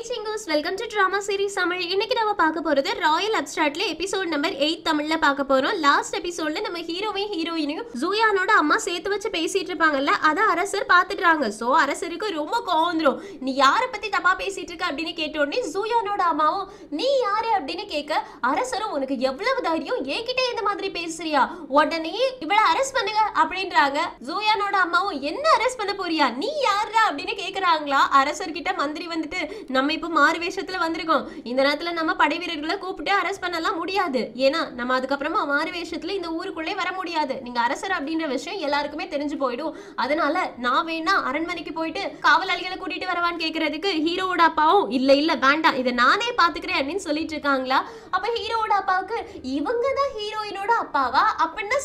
Singers welcome to drama series Tamil. இன்னைக்கு நம்ம பார்க்க போறது ராயல் அப்ஸ்ட்ராக்ட்ல எபிசோட் நம்பர் 8 தமிழ்ல பார்க்க போறோம். லாஸ்ட் எபிசோட்ல நம்ம ஹீரோவையும் ஹீரோயினையும் ஜூயானோட அம்மா சேர்த்து வச்சு பேசிட்டு இருப்பாங்கல்ல, அத அரசர் பாத்துட்டாங்க. சோ அரசருக்கு ரொம்ப கோவம் வந்துரும். நீ யாரை பத்தி தப்பா பேசிட்டு இருக்க அப்படின்னு கேட்ட உடனே ஜூயானோட அம்மாவும் நீ யாரு அப்படின்னு கேட்க, அரசரும் உனக்கு எவ்வளவு தைரியம் என்கிட்ட இந்த மாதிரி பேசுறியா, உடனே இவளை அரெஸ்ட் பண்ணுங்க அப்படின்றாங்க. ஜூயானோட அம்மாவும் என்ன அரெஸ்ட் பண்ண போறியா, நீ யாரா அப்படின்னு கேக்குறாங்களா. அரசர்கிட்ட மந்திரி வந்துட்டு நம்ம இப்ப மாறு வேஷத்துல வந்திருக்கோம், இந்த நேரத்துல நம்ம படை வீரர்களை கூப்பிட்டு அரெஸ்ட் பண்ணலாம் முடியாது, ஏன்னா நம்ம அதுக்கப்புறமா மாறு வேஷத்துல இந்த ஊருக்குள்ளே வர முடியாது, நீங்க அரசர் அப்படின்ற விஷயம் எல்லாருக்குமே தெரிஞ்சு போயிடும், அதனால நான் வேணா அரண்மனைக்கு போயிட்டு காவலாளிகளை கூட்டிட்டு வரவான்னு கேக்குறதுக்கு ஹீரோவோட அப்பாவும் இல்ல இல்ல வேண்டாம் இதை நானே பாத்துக்கிறேன் அப்படின்னு சொல்லிட்டு இருக்காங்களா. அப்ப ஹீரோவோட அப்பாவுக்கு இவங்க தான் ஹீரோயினோட அப்பாவா, அப்படின்னா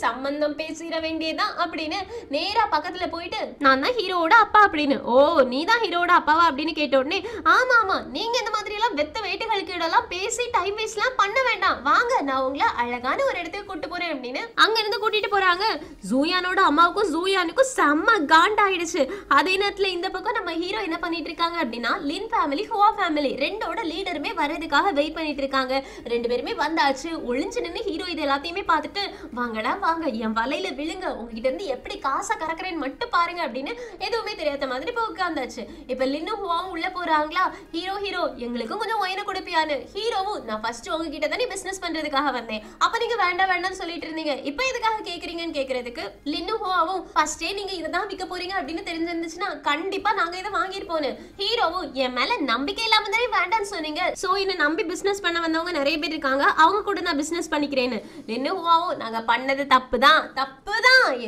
சம்பந்தம் பேசிட வேண்டியதான் அப்படின்னு நேரா பக்கத்துல போயிட்டு நான் தான் ஹீரோவோட அப்பா அப்படின்னு, ஓ நீ தான் ஹீரோவோட அப்பாவா அப்படின்னு கேட்ட உடனே ஆமா ஆமா நீங்க இந்த மாதிரி எல்லாம் வெத்த வேட்டுகளுக்கு இடலாம் பேசி டைம் வேஸ்ட் எல்லாம் பண்ண வேண்டாம், வாங்க நான் உங்களை அழகான ஒரு இடத்துக்கு கூட்டு போறேன் அப்படின்னு அங்க இருந்து கூட்டிட்டு போறாங்க. ஜூயானோட அம்மாவுக்கும் ஜூயானுக்கும் செம்ம காண்டாயிடுச்சு. அதே நேரத்துல இந்த பக்கம் நம்ம ஹீரோ என்ன பண்ணிட்டு இருக்காங்க அப்படின்னா லின் ஃபேமிலி ஹுவா ஃபேமிலி ரெண்டோட லீடருமே வரதுக்காக வெயிட் பண்ணிட்டு இருக்காங்க. ரெண்டு பேருமே வந்தாச்சு. ஒளிஞ்சு நின்று ஹீரோ இது எல்லாத்தையுமே பார்த்துட்டு வாங்கடா வாங்க என் வலையில விழுங்க, உங்ககிட்ட இருந்து எப்படி காசை கறக்குறேன்னு மட்டும் பாருங்க அப்படின்னு எதுவுமே தெரியாத மாதிரி இப்போ உட்கார்ந்தாச்சு. இப்ப லின்னு ஹுவாவும் உள்ள போறாங்களா. ஹீரோ எங்களுக்கும் கொஞ்சம் ஒயினை கொடுப்பியான்னு. ஹீரோவும் நான் ஃபர்ஸ்ட் உங்ககிட்ட தானே பிசினஸ் பண்றதுக்காக வந்தேன், அப்ப நீங்க வேண்டாம்னு சொல்லிட்டு இருந்தீங்க, இப்போ எதுக்காக கேக்குறீங்கன்னு கேக்குறதுக்கு லின்னு ஹுவாவும் ஃபர்ஸ்டே நீங்க இததான் விற்க போறீங்க அப்படின்னு தெரிஞ்சிருந்துச்சுன்னா கண்டிப்பா நாங்க இதை வாங்கிருப்போம். ஹீரோவும் என் மேல நம்பிக்கை இல்லாம தானே வேண்டாம்னு சொன்னீங்க, சோ என்ன நம்பி பிசினஸ் பண்ண வந்தவங்க நிறைய பேர் இருக்காங்க, அவங்க கூட நான் பிசினஸ் பண்ணிக்கிறேன்னு. லின்னு ஹுவாவும் நாங்க பண்ணது தப்புதான்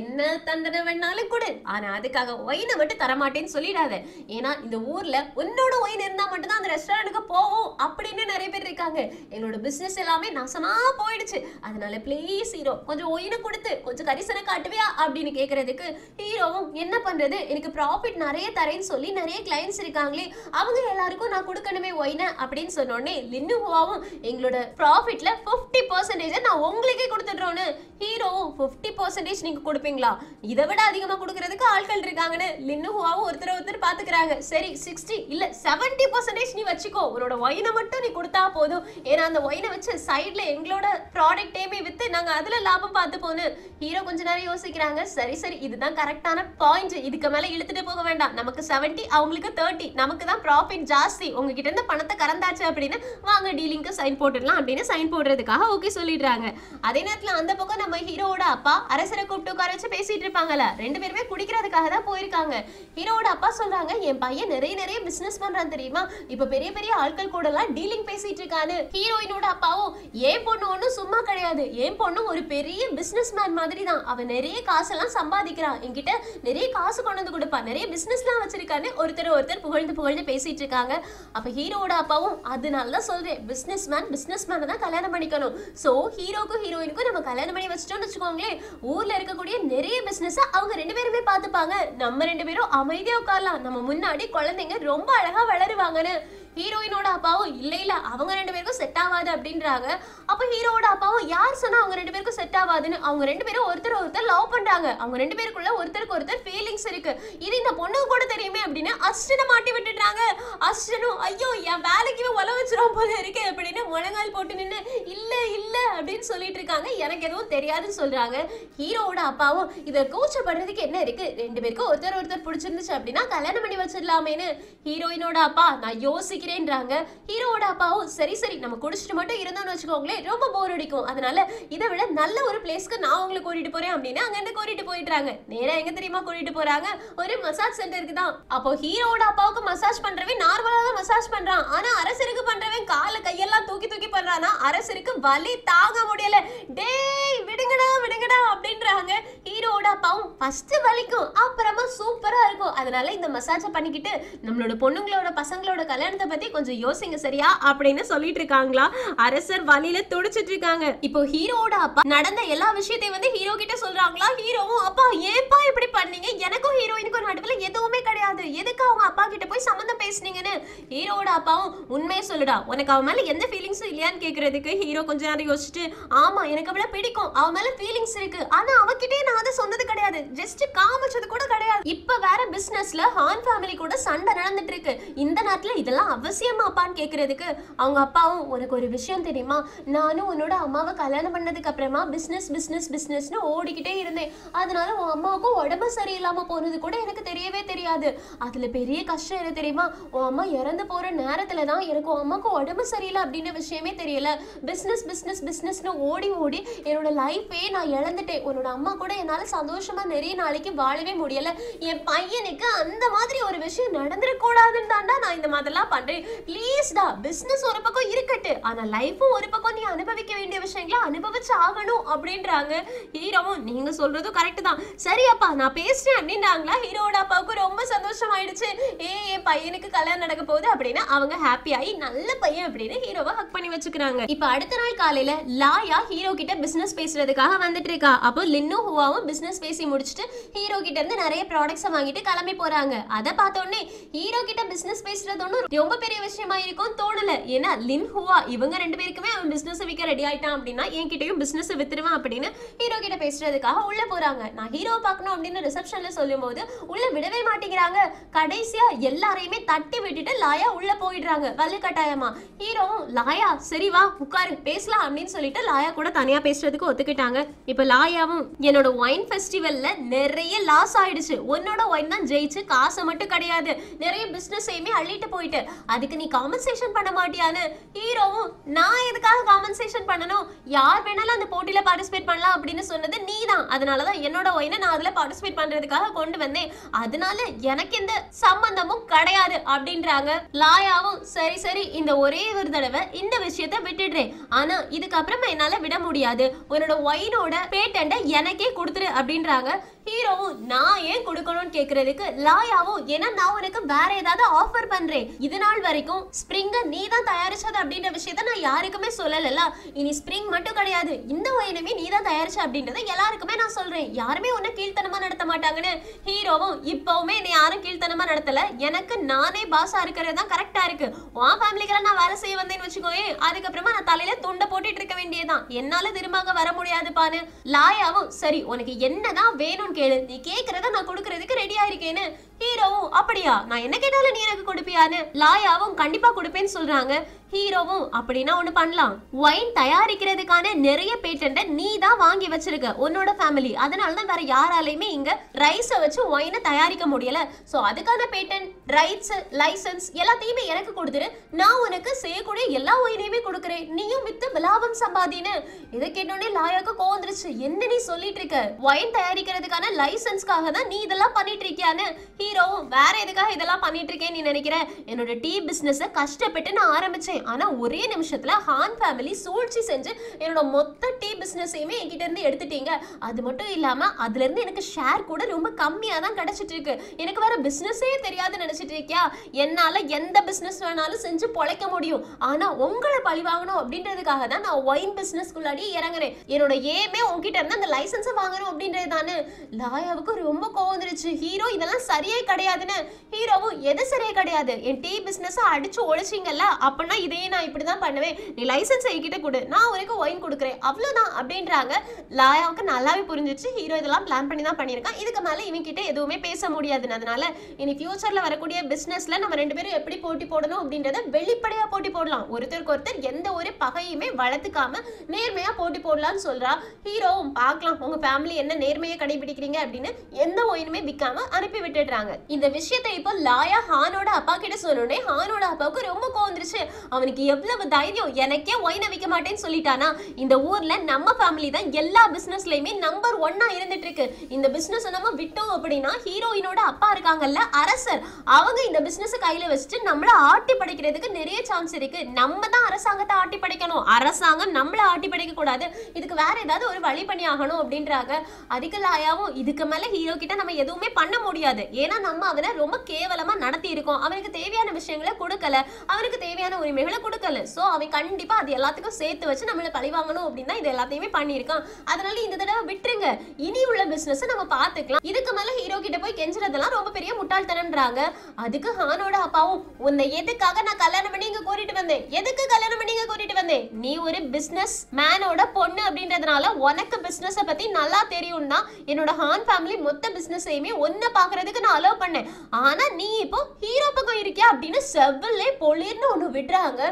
என்ன தண்டனை வேணாலும் கொடு, ஆனா அதுக்காக ஒயினை மட்டும் தரமாட்டேன்னு சொல்லிடாத, ஏன்னா இந்த ஊர்ல உன்னோட ஒயின் இருந்தா மட்டும் தான் அந்த ரெஸ்டாரண்ட்டுக்கு போவோம் அப்படின்னு நிறைய பேர் இருக்காங்க, எங்களோட பிசினஸ் எல்லாமே நாசமா போயிடுச்சு, அதனால ப்ளீஸ் ஹீரோ கொஞ்சம் ஒயினை கொடுத்து கொஞ்சம் கரிசனை காட்டுவியா அப்படின்னு கேக்குறதுக்கு ஹீரோவும் என்ன பண்றது எனக்கு ப்ராஃபிட் நிறைய தரேன்னு சொல்லி நிறைய கிளைண்ட்ஸ் இருக்காங்களே அவங்க எல்லாருக்கும் நான் கொடுக்கணுமே ஒயினை அப்படின்னு சொன்னோடனே லின்னு ஹுவாவும் எங்களோட ப்ராஃபிட்ல 50% நான் உங்களுக்கே கொடுத்துடுறோன்னு. ஹீரோவும் 50% நீங்க கொடுப்பீங்களா, இதை விட அதிகமா கொடுக்கறதுக்கு ஆட்கள் இருக்காங்கன்னு லின்னு ஹுவாவும் ஒருத்தர் பாத்துக்கிறாங்க. சரி 60 இல்ல 70% நீ வச்சுக்கோ, உன்னோட ஒயினை மட்டும் நீ கொடுத்தா போதும், ஏன்னா அந்த ஒயினை வச்சு சைட்ல எங்களோட ப்ராடக்டேமே வித்து நாங்க அதுல லாபம் பார்த்து போன்னு. ஹீரோ கொஞ்ச நேரம் யோசிக்கிறாங்க. சரி இதுதான் கரெக்டான பாயிண்ட், இதுக்கு மேல இழுத்துட்டு போக வேண்டாம், நமக்கு 70 அவங்களுக்கு 30, நமக்கு தான் ப்ராஃபிட் ஜாஸ்தி, உங்ககிட்ட இருந்து பணத்தை கறந்தாச்சு அப்படின்னு வாங்க டீலிங்க்கு சைன் போட்டுடலாம் அப்படின்னு சைன் போடுறதுக்காக ஓகே சொல்லிடுறாங்க. அதே நேரத்துல அந்த பக்கம் நம்ம ஹீரோவோட அப்பா அரசரை கூப்பிட்டு உட்கார வச்சு பேசிட்டு இருப்பாங்கல்ல, ரெண்டு பேருமே குடிக்கிறதுக்காக தான் போயிருக்காங்க. ஹீரோவோட அப்பா சொல்றாங்க என் பையன் நிறைய பிசினஸ் பண்றான் தெரியுமா, இப்ப பெரிய ஆட்கள் கூட எல்லாம் டீலிங் பேசிட்டு இருக்காரு. ஹீரோயினோட அப்பாவும் என் பொண்ணு ஒண்ணும் சும்மா கிடையாது, என் பொண்ணு ஒரு பெரிய பிசினஸ் மேன் மாதிரி தான், அவன் நிறைய காசெல்லாம் சம்பாதிக்கிறான், என்கிட்ட நிறைய காசு கொண்டு வந்து கொடுப்பா, நிறைய பிசினஸ் எல்லாம் வச்சிருக்கான்னு ஒருத்தர் புகழ்ந்து பேசிட்டு இருக்காங்க. அப்ப ஹீரோவோட அப்பாவும் அதனாலதான் சொல்றேன் பிசினஸ் மேன் தான் கல்யாணம் பண்ணிக்கணும், சோ ஹீரோக்கும் ஹீரோயினுக்கும் நம்ம கல்யாணம் பண்ணி வச்சிட்டோம்னு வச்சுக்கோங்களேன், ஊர்ல இருக்கக்கூடிய நிறைய பிசினஸ் அவங்க ரெண்டு பேருமே பார்த்துப்பாங்க, நம்ம ரெண்டு பேரும் அமைதியா உட்காரலாம், நம்ம முன்னாடி குழந்தைங்க ரொம்ப அழகா வளருவாங்கன்னு. ஹீரோயினோட அப்பாவும் இல்ல அவங்க ரெண்டு பேருக்கும் செட் ஆகாது அப்படின்றாங்க. அப்ப ஹீரோவோட அப்பாவும் யார் சொன்னா அவங்க ரெண்டு பேருக்கும் செட் ஆகாதுன்னு, அவங்க ரெண்டு பேரும் ஒருத்தர் லவ் பண்றாங்க, அவங்க ரெண்டு பேருக்குள்ள ஒருத்தருக்கு ஃபீலிங்ஸ் இருக்கு, இது இந்த பொண்ணுக்கு கூட தெரியுமே அப்படின்னு அஸ்டனை மாட்டி விட்டுட்டாங்க. அஸ்டனும் ஐயோ என் வேலைக்கு உல வச்சிரும் போல இருக்கு அப்படின்னு முழங்கால் போட்டு நின்று இல்ல அப்படின்னு சொல்லிட்டு இருக்காங்க, எனக்கு எதுவும் தெரியாதுன்னு சொல்றாங்க. ஹீரோவோட அப்பாவும் இதை கூச்சப்படுறதுக்கு என்ன இருக்கு, ரெண்டு பேருக்கும் ஒருத்தர் பிடிச்சிருந்துச்சு அப்படின்னா கல்யாணம் பண்ணி வச்சிடலாமேன்னு. ஹீரோயினோட அப்பா நான் யோசிக்கிறேன்றாங்க. ஹீரோவோட அப்பாவும் சரி நம்ம குடிச்சிட்டு மட்டும் இருந்தோம்னு வச்சுக்கோங்களேன் ரொம்ப போர் அடிக்கும், அதனால இதை விட நல்ல ஒரு பிளேஸ்க்கு நான் உங்களை கூட்டிட்டு போறேன் அப்படின்னு அங்க இருந்து கூட்டிட்டு போயிட்டாங்க. நேரா எங்க தெரியுமா கூட்டிட்டு போறாங்க, ஒரு மசாஜ் சென்டருக்கு தான். அப்போ ஹீரோவோட அப்பாவுக்கு மசாஜ் பண்றவன் நார்மலா தான் மசாஜ் பண்றான், ஆனா அரசருக்கு பண்றவன் கால கையெல்லாம் தூக்கி பண்றானா, அரசருக்கு வலி தாங்க முடியல, டேய் விடுங்கடா அப்படின்றாங்க. ஹீரோவோட அப்பாவும் ஃபர்ஸ்ட் வலிக்கும் அப்புறமா சூப்பரா இருக்கும், அதனால இந்த மசாஜை பண்ணிக்கிட்டு நம்மளோட பொண்ணுங்களோட பசங்களோட கல்யாணத்தை பத்தி கொஞ்சம் யோசிங்க சரியா அப்படின்னு சொல்லிட்டு இருக்காங்களா. அரசர் வலியில துடிச்சிட்டு இருக்காங்க. இப்போ ஹீரோவோட அப்பா நடந்த எல்லா விஷயத்தையும் வந்து ஹீரோ கிட்ட சொல்றாங்களா. ஹீரோவும் அப்பா ஏன்பா இப்படி பண்ணீங்க, எனக்கும் ஹீரோயினுக்கும் நடுவுல எதுவுமே கிடையாது, எதுக்கு அவங்க அப்பா கிட்ட போய் சம்பந்தம் பேசுனீங்கன்னு ஹீரோட அப்பாவும் உண்மையை சொல்லுடா, உனக்கு அவன் மேல எந்த ஃபீலிங்ஸும் இல்லையான்னு கேக்குறதுக்கு ஹீரோ கொஞ்ச நேரம் யோசிச்சுட்டு, ஆமா எனக்கு அவளை பிடிக்கும், அவன் மேல ஃபீலிங்ஸ் இருக்கு, ஆனா அவகிட்டே நான் அதை சொன்னது கிடையாது, ஜஸ்ட் காமிச்சது கூட கிடையாது. இப்ப வேற பிசினஸ்ல ஹான் ஃபேமிலி கூட சண்டை நடந்துட்டு இருக்கு, இந்த நேரத்துல இதெல்லாம் அவசியமா அப்பான்னு கேக்குறதுக்கு அவங்க அப்பாவும், உனக்கு ஒரு விஷயம் தெரியுமா, நானும் உன்னோட அம்மாவை கல்யாணம் பண்ணதுக்கு அப்புறமா பிசினஸ் பிசினஸ் பிசினஸ்னு ஓடிக்கிட்டே இருந்தேன், அதனால உன் அம்மாவுக்கும் உடம்பு சரியில்லாம போனது கூட எனக்கு தெரியவே தெரியாது. அதுல பெரிய கஷ்டம் என்ன தெரியுமா, உன் அம்மா இறந்து போற நேரத்துல தான் எனக்கு உன் அம்மாவுக்கு உடம்பு சரியில்லை அப்படின்ற விஷயமே தெரியல. பிசினஸ் பிசினஸ் பிசினஸ்னு ஓடி ஓடி என்னோட லைஃபே நான் இழந்துட்டேன். உன்னோட அம்மா கூட என்னால சந்தோஷமா நிறைய நாளைக்கு வாழவே முடியல. என் பையனுக்கு அந்த மாதிரி ஒரு விஷயம் நடந்துடக்கூடாதுன்னு தான்டா நான் இந்த மாதிரிலாம் பண்றேன். ப்ளீஸ்டா, பிசினஸ் ஒரு பக்கம் இருக்கட்டு, ஆனா லைஃபும் ஒரு பக்கம் நீ அனுபவிக்க வேண்டிய விஷயங்களை அனுபவிச்சு ஆகணும் அப்படின்றாங்க. ஹீரோவும் நீங்க சொல்றதும் கரெக்ட் தான், சரி அப்பா நான் பேசுறேன் அப்படின்றாங்களா. ஹீரோட அப்பாவுக்கு ரொம்ப சந்தோஷம் ஆயிடுச்சு. என் பையனுக்கு கல்யாணம் நடக்க போகுது அப்படின்னு அவங்க ஹாப்பி ஆகி நல்ல பையன் அப்படின்னு ஹீரோவை ஹக் பண்ணி வச்சுக்கிறாங்க. இப்ப அடுத்த நாள் காலையில லாயா ஹீரோ கிட்ட பிசினஸ் பேசுறதுக்காக வந்துட்டு இருக்கா. அப்போ லின்னும் ஹுவாவும் பிசினஸ் பேசி முடிச்சுட்டு ஹீரோ கிட்ட இருந்து நிறைய ப்ராடக்ட்ஸ் வாங்கிட்டு கிளம்பி போறாங்க. அதை பார்த்த உடனே ஹீரோ கிட்ட பிசினஸ் பேசுறது ஒன்றும் ரொம்ப பெரிய விஷயமா இருக்கும் தோணல. ஏன்னா லின் ஹுவா இவங்க ரெண்டு பேருக்குமே அவன் பிசினஸ் விற்க ரெடி ஆயிட்டான் அப்படின்னா என்கிட்டயும் பிசினஸ் வித்துருவான் அப்படின்னு ஹீரோ கிட்ட பேசுறதுக்காக உள்ள போறாங்க. நான் ஹீரோ பார்க்கணும் அப்படின்னு ரிசப்ஷன்ல சொல்லும் போது உள்ள விடவே மாட்டேங்கிறாங்க. கடைசியா எல்லாரையுமே தட்டி விட்டுட்டு லாயா உள்ள போயிடுறாங்க வலு கட்டாயமா. ஹீரோவும் லாயா சரி வா உட்காரு பேசலாம் அப்படின்னு சொல்லிட்டு லாயா கூட தனியா பேசுறதுக்கு ஒத்துக்கிட்டாங்க. இப்ப லாயாவும் என்னோட ஒயின் ஃபெஸ்டிவல்ல நிறைய லாஸ் ஆயிடுச்சு, உன்னோட ஒயின் தான் ஜெயிச்சு, காசை மட்டும் கிடையாது நிறைய பிசினஸையுமே அள்ளிட்டு போயிட்டு, அதுக்கு நீ காம்பன்சேஷன் பண்ண மாட்டியான்னு. ஹீரோவும் நான் எதுக்காக காம்பன்சேஷன் பண்ணணும், யார் வேணாலும் அந்த போட்டியில பார்ட்டிசிபேட் பண்ணலாம் அப்படின்னு சொன்னது நீ தான், அதனாலதான் என்னோட ஒயினை நான் அதுல பார்ட்டிசிபேட் பண்றதுக்காக கொண்டு வந்தேன், அதனால எனக்கு எந்த சம்பந்தமும் கிடையாது அப்படின்றாங்க. லாயாவும் சரி சரி இந்த ஒரே ஒரு தடவை இந்த விஷயத்தை விட்டுடுறேன், ஆனா இதுக்கப்புறமா என்னால விட முடியாது, உன்னோட ஒயினோட பேட்டன்ட எனக்கே கொடுத்துரு அப்படின்றாங்க. ஹீரோவும் நான் ஏன் கொடுக்கணும்னு கேக்குறதுக்கு லாயாவும் ஏன்னா நான் உனக்கு வேற ஏதாவது ஆஃபர் பண்றேன், இது நாள் வரைக்கும் ஸ்ப்ரிங்க நீ தான் தயாரிச்சது அப்படின்ற விஷயத்த நான் யாருக்குமே சொல்லல, இனி ஸ்ப்ரிங் மட்டும் கிடையாது இந்த ஒயினுமே நீ தான் தயாரிச்ச அப்படின்றத எல்லாருக்குமே நான் சொல்றேன், யாருமே உன்னை கீழ்த்தனமா நடத்த மாட்டாங்கன்னு. ஹீரோவும் இப்பவுமே என்னை யாரும் கீழ்த்தனமா நடத்தல, எனக்கு நானே பாஸா இருக்கிறது தான் கரெக்டா இருக்கு, உன் ஃபேமிலிக்கெல்லாம் நான் வேலை செய்ய வந்தேன்னு வச்சுக்கோயே அதுக்கப்புறமா நான் தலையில துண்டை போட்டுட்டு இருக்க வேண்டியதுதான், என்னால திரும்ப வர முடியாதுப்பான்னு. லாயாவும் சரி உனக்கு என்னதான் வேணும் கேளு, நீ கேக்குறத நான் கொடுக்கறதுக்கு ரெடியா இருக்கேன்னு. ஹீரோவும் அப்படியா நான் என்ன கேட்டாலும் நீ எனக்கு கொடுப்பியான்னு. லாயாவும் கண்டிப்பா கொடுப்பேன்னு சொல்றாங்க. ஹீரோவும் அப்படின்னா ஒண்ணு பண்ணலாம், ஒயின் தயாரிக்கிறதுக்கான நிறைய பேட்டன்ட நீ தான் வாங்கி வச்சிருக்க உன்னோட ஃபேமிலி, அதனாலதான் வேற யாராலையுமே இங்க ரைஸை வச்சு ஒயினை தயாரிக்க முடியல, சோ அதுக்கான பேட்டன் ரைட்ஸ் லைசன்ஸ் எல்லாத்தையுமே எனக்கு கொடுத்துரு, நான் உனக்கு செய்யக்கூடிய எல்லா ஒயினையுமே கொடுக்குறேன், நீயும் வித்து லாபம் சம்பாதின்னு. இதை கேட்டோடனே லாயாக்கு கோந்துருச்சு, என்ன நீ சொல்லிட்டு இருக்க, ஒயின் தயாரிக்கிறதுக்கான லைசன்ஸ்க்காக தான் நீ இதெல்லாம் பண்ணிட்டு இருக்கியான்னு. ஹீரோவும் வேற எதுக்காக இதெல்லாம் பண்ணிட்டு இருக்கேன்னு நீ நினைக்கிற, என்னோட டீ பிசினஸ் கஷ்டப்பட்டு நான் ஆரம்பிச்சேன், ஆனா ஒரே நிமிஷத்துல ஹான் ஃபேமிலி சூழ்ச்சி செஞ்சு என்னோட மொத்த டீ பிசினஸையுமே என்கிட்ட இருந்து எடுத்துட்டீங்க, அது மட்டும் இல்லாம அதுல இருந்து எனக்கு ஷேர் கூட ரொம்ப கம்மியா தான் கிடைச்சிட்டு இருக்கு, எனக்கு வேற பிசினஸே தெரியாது நினைச்சிட்டு இருக்கியா, என்னால எந்த பிசினஸ் வேணாலும் செஞ்சு பொழைக்க முடியும், ஆனா உங்களை பழி வாங்கணும் அப்படின்றதுக்காக தான் நான் ஒயின் பிசினஸ்க்குள்ளாடி இறங்குறேன், என்னோட ஏமே உங்ககிட்ட இருந்து அந்த லைசன்ஸை வாங்கணும் அப்படின்றது தானே. லாயாவுக்கு ரொம்ப கோவம் வந்துருச்சு, ஹீரோ இதெல்லாம் சரியே கிடையாதுன்னு. ஹீரோவும் எது சரியே கிடையாது, என் டீ பிசினஸ் அடிச்சு ஒழிச்சிங்கல்ல அப்படின்னா இதையே நான் இப்படிதான் பண்ணுவேன், நீ லைசன்ஸ் என்கிட்ட கொடு, நான் உனக்கு ஒயின் கொடுக்குறேன் அவ்வளவுதான் அப்படின்றாங்க. லாயாவுக்கு நல்லாவே புரிஞ்சிச்சு ஹீரோ இதெல்லாம் பிளான் பண்ணி தான் பண்ணியிருக்கான், இதுக்கு மேல இவன் கிட்ட எதுவுமே பேச முடியாதுன்னு. அதனால இனி ஃபியூச்சர்ல வரக்கூடிய பிசினஸ்ல நம்ம ரெண்டு பேரும் எப்படி போட்டி போடணும் அப்படின்றத வெளிப்படையா போட்டி போடலாம், ஒருத்தருக்கு ஒருத்தர் எந்த ஒரு பகையுமே வளர்த்துக்காம நேர்மையா போட்டி போடலாம்னு சொல்றா. ஹீரோவும் பார்க்கலாம் உங்க ஃபேமிலி என்ன நேர்மையை கடைபிடிக்கிறீங்க அப்படின்னு எந்த ஒயினுமே விற்காம அனுப்பி விட்டுடுறாங்க. இந்த விஷயத்தை இப்போ லாயா ஹானோட அப்பா கிட்ட சொன்னோடனே ஹானோட அப்பாவுக்கு ரொம்ப கோந்துருச்சு, அவனுக்கு எவ்வளவு தைரியம், எனக்கே ஒயினை விற்க மாட்டேன்னு சொல்லிட்டானா, இந்த ஊர்ல நம்ம ஃபேமிலி தான் எல்லா பிசினஸ்லயுமே நம்பர் 1 இருந்துட்டு இருக்கு, இந்த பிசினஸ் நம்ம விட்டோம் அப்படின்னா ஹீரோயினோட அப்பா இருக்காங்கல்ல அரசர், அவங்க இந்த பிசினஸ் கையில வச்சுட்டு நம்மள ஆட்டி படைக்கிறதுக்கு நிறைய சான்ஸ் இருக்கு, நம்ம தான் அரசாங்கத்தை ஆட்டி படைக்கணும், அரசாங்கம் நம்மள ஆட்டி படைக்க கூடாது, இதுக்கு வேற ஏதாவது ஒரு வழி பண்ணி ஆகணும் அப்படின்றாங்க. அதுக்கு லாயாவும் இதுக்கு மேல ஹீரோ கிட்ட நம்ம எதுவுமே பண்ண முடியாது, ஏன்னா ஏன்னா நம்ம அவனை ரொம்ப கேவலமா நடத்தி இருக்கோம், அவனுக்கு தேவையான விஷயங்களை கொடுக்கல, அவனுக்கு தேவையான உரிமைகளை கொடுக்கல. சோ அவன் கண்டிப்பா அது எல்லாத்துக்கும் சேர்த்து வச்சு நம்மள பழி வாங்கணும் அப்படின்னு இது எல்லாத்தையுமே பண்ணியிருக்கான். அதனால இந்த தடவை விட்டுருங்க, இனி உள்ள பிசினஸ் நம்ம பாத்துக்கலாம். இதுக்கு மேல ஹீரோ கிட்ட போய் கெஞ்சுறதெல்லாம் ரொம்ப பெரிய முட்டாள்தனம்ன்றாங்க. அதுக்கு ஹானோட அப்பாவும், உன்னை எதுக்காக நான் கல்யாணம் பண்ணி இங்க கூட்டிட்டு வந்தேன், எதுக்கு கல்யாணம் பண்ணி இங்க கூட்டிட்டு வந்தேன், நீ ஒரு பிசினஸ் மேனோட பொண்ணு அப்படின்றதுனால உனக்கு பிசினஸ் பத்தி நல்லா தெரியும் தான் என்னோட ஹான் ஃபேமிலி மொத்த பிசினஸையுமே ஒன்ன பாக்குறதுக்கு நான் அலோவ் பண்ணேன். ஆனா நீ இப்போ ஹீரோ பக்கம் இருக்கியா அப்படின்னு செவ்வல்லே பொலிர்னு ஒண்ணு விடுறாங்க.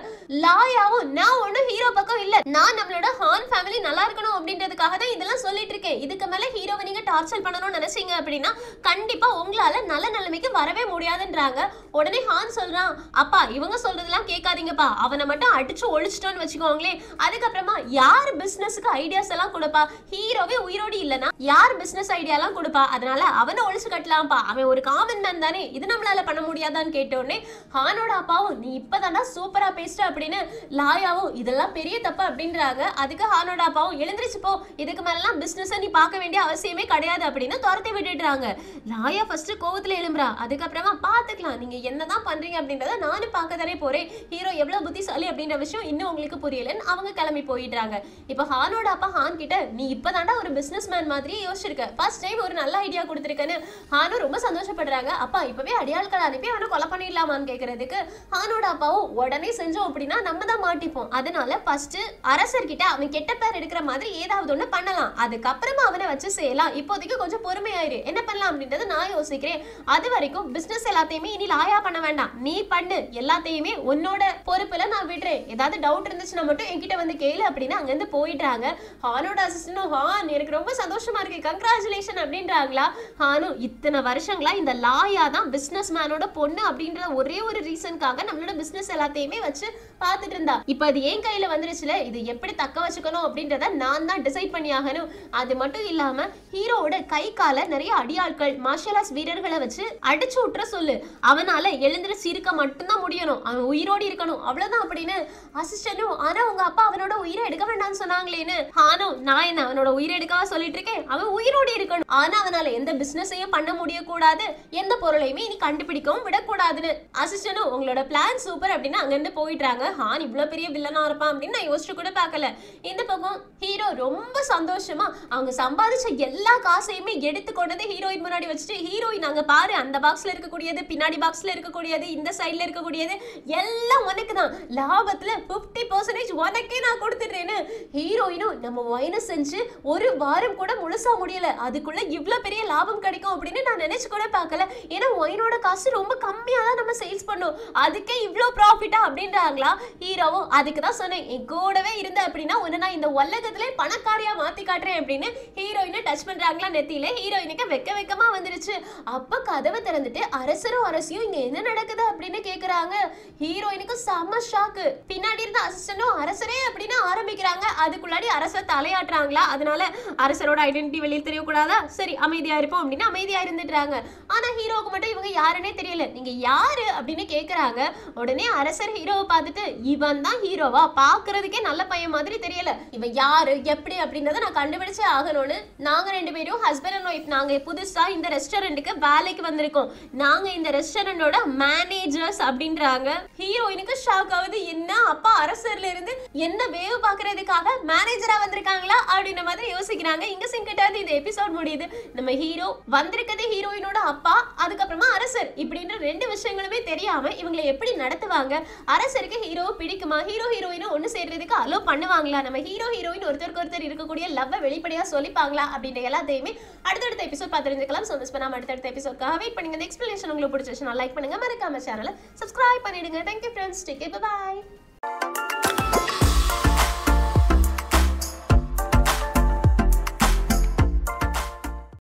லாயாவும், நான் ஒன்னும் ஹீரோ பக்கம் இல்ல, நான் நம்மளோட ஹான் ஃபேமிலி நல்லா இருக்கணும் அப்படின்றதுக்காக தான் இதெல்லாம் சொல்லிட்டு இருக்கேன். இதுக்கு மேல ஹீரோவை நீங்க டார்ச்சர் பண்ணணும்னு நினைச்சீங்க அப்படின்னா கண்டிப்பா உங்களால நல்ல நிலைமைக்கு வரவே முடியாதுன்றாங்க. உடனே ஹான் சொல்றான், அப்பா இவங்க சொல்றதெல்லாம் கேட்காதீங்கப்பா, அவனை மட்டும் அடிச்சு ஒழிச்சிட்டோன்னு வச்சுக்கோங்களேன், அதுக்கப்புறமா யார் பிசினஸ்க்கு ஐடியாஸ் எல்லாம் கொடுப்பா, ஹீரோவே உயிரோடு இல்லனா யார் பிசினஸ் ஐடியா எல்லாம் கொடுப்பா, அதனால அவனை ஒழிச்சு கட்டலாம்ப்பா, அவன் ஒரு காமன் மேன் தானே, இது நம்மளால பண்ண முடியாதான்னு கேட்டோடனே ஹானோட அப்பாவும், நீ இப்பதானா சூப்பரா பேசுற அப்படின்னு, லாயாவும் இதெல்லாம் பெரிய தப்பு அப்படின்றாங்க. அதுக்கு ஹானோட அப்பாவும், எழுந்திரிச்சு போ, இதுக்கு மேலாம் பிசினஸ் நீ பார்க்க வேண்டிய அவசியமே கிடையாது அப்படின்னு துரத்தி விட்டுடுறாங்க. லாயா ஃபர்ஸ்ட் கோவத்துல எழும்புறா, அதுக்கப்புறமா பாத்துக்கலாம் நீங்க என்னதான் பண்றீங்க அப்படின்றத நானும் பார்க்க தானே போறேன், ஹீரோ எவ்வளவு புத்திசாலி அப்படின்ற விஷயம் இன்னும் உங்களுக்கு புரியலன்னு அவங்க கிளம்பி போயிடுறாங்க. இப்ப ஹானோட அப்பா ஹான் கிட்ட, நீ இப்பதான்டா ஒரு பிசினஸ் மேன் மாதிரி யோசிச்சிருக்க, ஃபர்ஸ்ட் டைம் ஒரு நல்ல ஐடியா கொடுத்துருக்கேன்னு ஹானும் ரொம்ப சந்தோஷப்படுறாங்க. அப்பா இப்பவே அடியாட்கள் அனுப்பி அவனை கொலை பண்ணிடலாமான்னு கேட்கறதுக்கு ஹானோட அப்பாவும், உடனே செஞ்சோம் அப்படின்னா நம்ம தான் மாட்டிப்போம், அதனால ஃபர்ஸ்ட் அரசர்கிட்ட அவன் கெட்ட பேர் எடுக்கிற மாதிரி ஏதாவது ஒண்ணு பண்ணலாம், அதுக்கப்புறமா அவனை வச்சு செய்யலாம், இப்போதைக்கு கொஞ்சம் பொறுமையாயிரு, என்ன பண்ணலாம் அப்படின்றத நான் யோசிக்கிறேன், அது வரைக்கும் பிசினஸ் எல்லாத்தையுமே இனி லாயா பண்ண வேண்டாம், நீ பண்ணு, எல்லாத்தையுமே உன்னோட பொறுப்புல நான் விடுறேன், ஏதாவது டவுட் இருந்துச்சுன்னா மட்டும் என்கிட்ட வந்து கேளு அப்படின்னு அங்க இருந்து போயிடுறாங்க. ஹானோட அசிஸ்டன்ட், ஹான் எனக்கு ரொம்ப சந்தோஷமா இருக்கு, கங்க்ராச்சுலேஷன் அப்படின்றாங்களா. ஹானும், இத்தனை வருஷங்களா இந்த லாயா தான் பிசினஸ் மேனோட பொண்ணு அப்படின்ற ஒரே ஒரு ரீசனுக்காக நம்மளோட பிசினஸ் எல்லாத்தையுமே வச்சு பார்த்துட்டு இருந்தா, இப்ப அது ஏன் கையில வந்துருச்சுல, இது எப்படி தக்க வச்சுக்கணும் அப்படின்றத நான் தான் டிசைட் பண்ணி ஆகணும். அது மட்டும் இல்லாம ஹீரோவோட கை கால நிறைய அடியாட்கள் மார்ஷல் ஆர்ட்ஸ் வீரர்களை வச்சு அடிச்சு விட்டுற சொல்லு, அவனால எழுந்திருச்சு இருக்க மட்டும்தான் முடியணும், அவன் உயிரோடு இருக்கணும், அவ்வளவுதான் அப்படின்னு அசிஸ்டன்டும், ஆனா உங்க அப்பா அவனோட உயிரை எடுக்க வேண்டாம்னு சொன்னாங்களேன்னு ஹானும், நான் என்ன அவனோட உயிரை எடுக்கவா சொல்லிட்டு இருக்கேன், அவன் உயிரோடு இருக்கணும், ஆனா அவனால எந்த பிசினஸையும் பண்ண முடியக்கூடாது, எந்த பொருளையுமே இனி கண்டுபிடிக்கவும் விடக்கூடாதுன்னு. அசிஸ்டன்டும், உங்களோட பிளான் சூப்பர் அப்படின்னு அங்க இருந்து போயிடுறாங்க. ஹான் இவ்வளவு பெரிய வில்லனா இருப்பான் அப்படின்னு நான் யோசிச்சு கூட பார்க்கல. இந்த பக்கம் ஹீரோ ரொம்ப சந்தோஷமா அவங்க சம்பாதிச்ச எல்லா காசையுமே எடுத்து கொண்டது ஹீரோயின் முன்னாடி வச்சுட்டு, ஹீரோயின் அங்க பாரு, அந்த பாக்ஸ்ல இருக்கக்கூடியது, பின்னாடி பாக்ஸ்ல இருக்கக்கூடியது, இந்த சைட்ல இருக்கக்கூடியது எல்லாம் உனக்கு தான், லாபத்துல 50% உனக்கே நான் கொடுத்துடுறேன்னு. ஹீரோயினும், நம்ம மைனஸ் செஞ்சு ஒரு வாரம் கூட முழுசா முடியல, அதுக்குள்ள இவ்வளவு பெரிய லாபம் கிடைக்கும் அப்படின்னு நான் நினைச்சு கூட பார்க்கல, ஏன்னா ஒயினோட காசு ரொம்ப கம்மியா தான் நம்ம சேல்ஸ் பண்ணோம், அதுக்கே இவ்வளோ ப்ராஃபிட்டா அப்படின்றாங்களா. ஹீரோவும், அதுக்கு தான் சொன்னேன், என் கூடவே இருந்த அப்படின்னா உன்னை நான் இந்த உலகத்திலே பணக்காரியா மாத்தி காட்டுறேன் அப்படின்னு ஹீரோயினை டச் பண்றாங்களா நெத்தியில. ஹீரோயினுக்கு வெக்கமா வந்துருச்சு. அப்ப கதவை திறந்துட்டு அரசரும் அரசியும் இங்க என்ன நடக்குது அப்படின்னு கேக்குறாங்க. ஹீரோயினுக்கு செம்ம ஷாக்கு. பின்னாடி இருந்த அசிஸ்டன்டும் அரசரே அப்படின்னு ஆரம்பிக்கிறாங்க. அதுக்குள்ளாடி அரசர் தலையாட்டுறாங்களா, அதனால அரசரோட ஐடென்டிட்டி வெளியே தெரியக்கூடாதா, சரி அமைதியா இருப்போம் அப்படின்னு அமைதியா இருந்துட்டாங்க. ஆனா ஹீரோவுக்கு மட்டும் இவங்க யாருன்னே தெரியல. நீங்க யாரு அப்படின்னு கேக்குறாங்க. உடனே அரசர் ஹீரோவை பார்த்துட்டு, இவன் தான் ஹீரோவா, பாக்குறதுக்கே நல்ல பையன் மாதிரி தெரியல, இவன் யாரு எப்படி அப்படின்றத நான் கண்டுபிடிச்சே ஆகணும்னு நாங்க ரெண்டு பேரும் ஹஸ்பண்ட் அண்ட் ஒய்ஃப், நாங்க புதுசா இந்த ரெஸ்டாரண்ட்டுக்கு வேலைக்கு வந்திருக்கோம், நாங்க இந்த ரெஸ்டாரண்டோட மேனேஜர்ஸ் அப்படின்றாங்க. ஹீரோயினுக்கு ஷாக் ஆகுது, என்ன அப்பா அரசர்ல இருந்து என்ன வேவு பாக்குறதுக்காக மேனேஜரா வந்திருக்காங்களா அப்படின்ற மாதிரி யோசிக்கிறாங்க. இங்க சிங்கிட்டாது இந்த எபிசோட் முடியுது. நம்ம ஹீரோ வந்திருக்கிறது ஹீரோயினோட அப்பா, அதுக்கப்புறமா அரசர், இப்படின்ற ரெண்டு விஷயங்களுமே தெரியாம இவங்களை எப்படி நடத்துவாங்க, அரசருக்கு ஹீரோவை பிடிக்குமா, ஹீரோ ஹீரோயினும் ஒண்ணு சேர்றதுக்கு அலோ பண்ணுவாங்களா, நம்ம ஹீரோ ஹீரோயின் ஒருத்தருக்கு ஒருத்தர் இருக்கக்கூடிய லவ் வெளிப்படையா சொல்லிப்பாங்களா அப்படின்ற எல்லாத்தையுமே அடுத்தடுத்த எபிசோட் பார்த்து தெரிஞ்சுக்கலாம். சோ மிஸ் பண்ணாம அடுத்தடுத்த எபிசோட்காக வெயிட் பண்ணுங்க. இந்த எக்ஸ்பிளனேஷன் உங்களுக்கு பிடிச்சிருச்சுன்னா லைக் பண்ணுங்க, மறக்காம சேனலை சப்ஸ்கிரைப் பண்ணிடுங்க. Thank you friends, take care, bye bye.